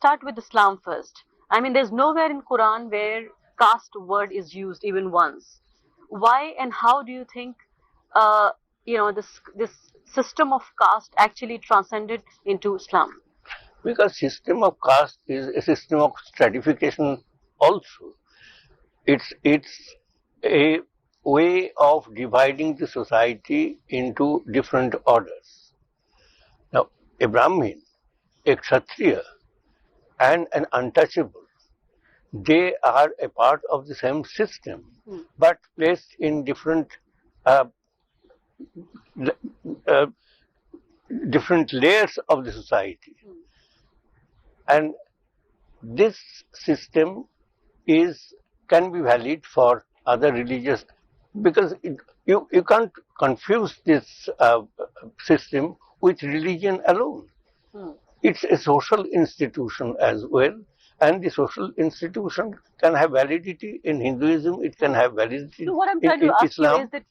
start with Islam first. I mean, there's nowhere in Quran where caste word is used even once. Why and how do you think, uh, this system of caste actually transcended into Islam? Because system of caste is a system of stratification also. It's a way of dividing the society into different orders. Now, a Brahmin, a Kshatriya, and an untouchable, they are a part of the same system, but placed in uh, uh, different layers of the society. And this system can be valid for other religious, because you can't confuse this system with religion alone. It's a social institution as well, and the social institution can have validity in Hinduism, it can have validity So what I'm in, trying to in ask Islam. you is that,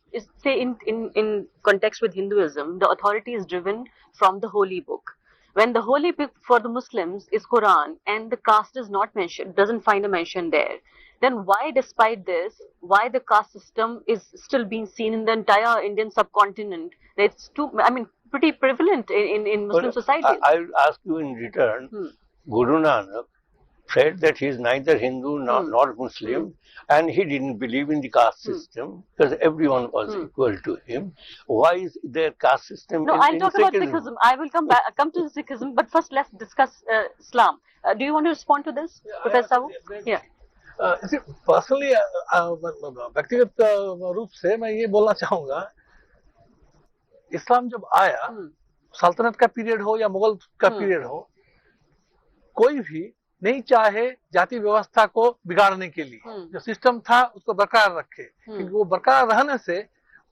say in context with Hinduism, the authority is driven from the holy book. When the holy book for the Muslims is Quran and the caste is not mentioned, doesn't find a mention there, then why, despite this, why the caste system is still being seen in the entire Indian subcontinent? It's pretty prevalent in Muslim Well, societies. I will ask you in return. Guru Nanak said that he is neither Hindu nor Muslim, and he didn't believe in the caste system because everyone was equal to him. Why is there caste system No, in I'll talk about Sikhism? Sikhism. I will come to Sikhism, but first let's discuss Islam. Do you want to respond to this, Professor Sahu? Yeah. Personally व्यक्तिगत रूप से मैं ये बोलना चाहूंगा, इस्लाम जब आया, सल्तनत का पीरियड हो या मुगल का पीरियड हो, कोई भी नहीं चाहे जाति व्यवस्था को बिगाड़ने के लिए जो सिस्टम था उसको बरकरार रखे, क्योंकि वो बरकरार रहने से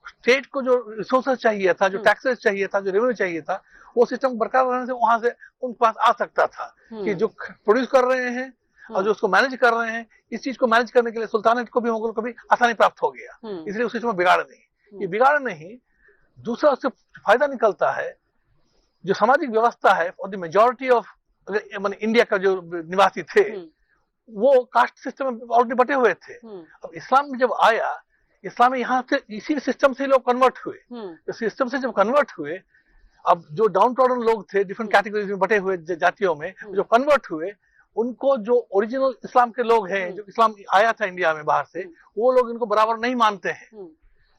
स्टेट को जो रिसोर्सेज चाहिए था, जो टैक्सेस चाहिए था, जो रेवेन्यू चाहिए था, वो सिस्टम बरकरार रहने से वहां से उनके पास आ सकता था कि जो प्रोड्यूस कर रहे हैं और जो उसको मैनेज कर रहे हैं, इस चीज को मैनेज करने के लिए सुल्तानेट को भी, मुगल को भी आसानी प्राप्त हो गया, इसलिए उस सिस्टम में बिगाड़ नहीं। ये बिगाड़ नहीं, दूसरा उससे फायदा निकलता है, जो सामाजिक व्यवस्था है और द मेजॉरिटी ऑफ इंडिया का जो निवासी थे वो कास्ट सिस्टम में ऑलरेडी बटे हुए थे। अब इस्लाम में जब आया, इस्लाम में यहाँ से इसी सिस्टम से लोग कन्वर्ट हुए, तो सिस्टम से जब कन्वर्ट हुए, अब जो डाउन ट्रॉडन लोग थे डिफरेंट कैटेगरीज में बटे हुए जातियों में, जो कन्वर्ट हुए, उनको जो ओरिजिनल इस्लाम के लोग हैं, जो इस्लाम आया था इंडिया में बाहर से, वो लोग इनको बराबर नहीं मानते हैं।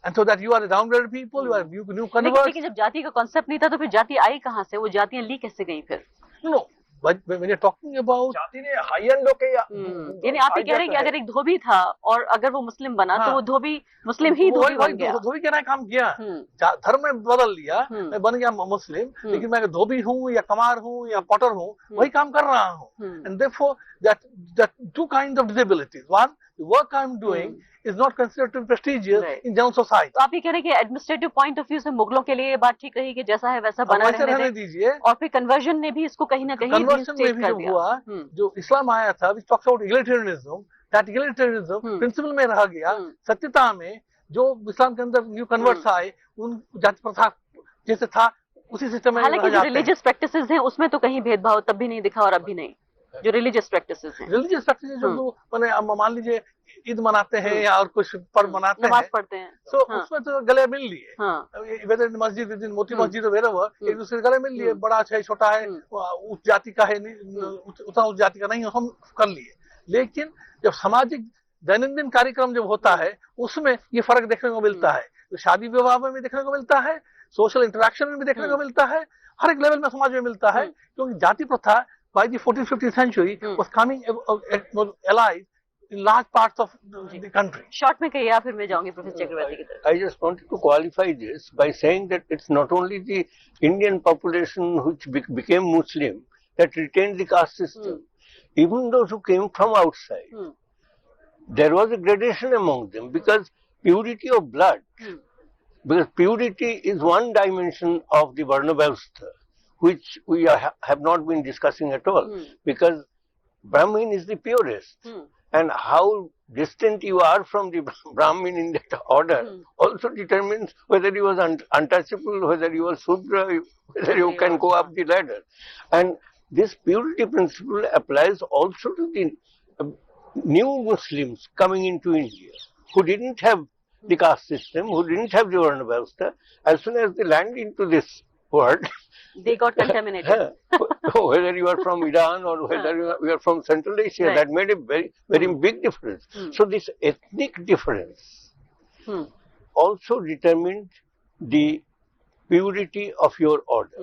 And so that you are a downgraded people, you are new converts. लेकिन जब जाति का कॉन्सेप्ट नहीं था तो फिर जाति आई कहाँ से? वो जातियां ली कैसे गई फिर? No, but when you're talking about जाति ने हाई एंड लोग के यानी आप ये कह रहे हैं कि अगर एक धोबी था और अगर वो मुस्लिम बना तो वो धोबी मुस्लिम ही धोबी बन गया। धोबी कहना काम किया, धर्म में बदल लिया, मैं बन गया मुस्लिम, लेकिन मैं धोबी हूँ या कमार हूँ या पॉटर हूँ, वही काम कर रहा हूँ। And therefore that two kinds of disabilities, one, the work I'm doing is not considered to be prestigious in general society. तो आप ये कह रहे हैं कि एडमिनिस्ट्रेटिव पॉइंट ऑफ व्यू से मुगलों के लिए ये बात ठीक रही कि जैसा है वैसा बना रहने दीजिए, और फिर कन्वर्जन ने भी इसको कहीं ना कहीं कन्वर्जन में भी जो हुआ, जो इस्लाम आया था, which talks about egalitarianism, that egalitarianism principle में रह गया, सत्यता में जो इस्लाम के अंदर न्यू कन्वर्ट्स आए, उन जाति प्रथा जैसे था उसी सिस्टम में। हालांकि जो रिलीजियस प्रैक्टिसेस हैं उसमें तो कहीं भेदभाव तब भी नहीं दिखा और अब भी नहीं। जो रिलीजियस प्रैक्टिसेस हैं, रिलीजियस प्रैक्टिसेस जो मैंने मान लीजिए ईद मनाते हैं या और कुछ पर्व मनाते हैं, नमाज पढ़ते हैं, तो उसमें तो गले मिल लिए, वेदर मस्जिद, मोती मस्जिद वगैरह, एक दूसरे गले मिल लिए, बड़ा है छोटा है, उस जाति का है उतना उस जाति का नहीं, हम कर लिए। लेकिन जब सामाजिक दैनंदिन कार्यक्रम जब होता है उसमें ये फर्क देखने को मिलता है, तो शादी विवाह में भी देखने को मिलता है, सोशल इंटरेक्शन में भी देखने को मिलता है, हर एक लेवल में समाज में मिलता है, क्योंकि जाति प्रथा by the 14th 15th century was coming was alive in large parts of the country. Short में कहिए, फिर मैं जाऊंगी प्रोफेसर चक्रवर्ती की तरफ। I just wanted to qualify this by saying that it's not only the Indian population which became Muslim that retained the caste system. Even those who came from outside, there was a gradation among them, because purity of blood, because purity is one dimension of the Varna Vyavastha, which we have not been discussing at all, because Brahmin is the purest, and how distant you are from the Brahmin in that order also determines whether you was untouchable, whether you are Sudra, whether you can go up the ladder. And this purity principle applies also to the new Muslims coming into India, who didn't have the caste system, who didn't have the Varna Vyavastha. As soon as they land into this world, they got contaminated. whether you are from Iran or whether you are from Central Asia, Right. that made a very big difference. So this ethnic difference also determined the purity of your order.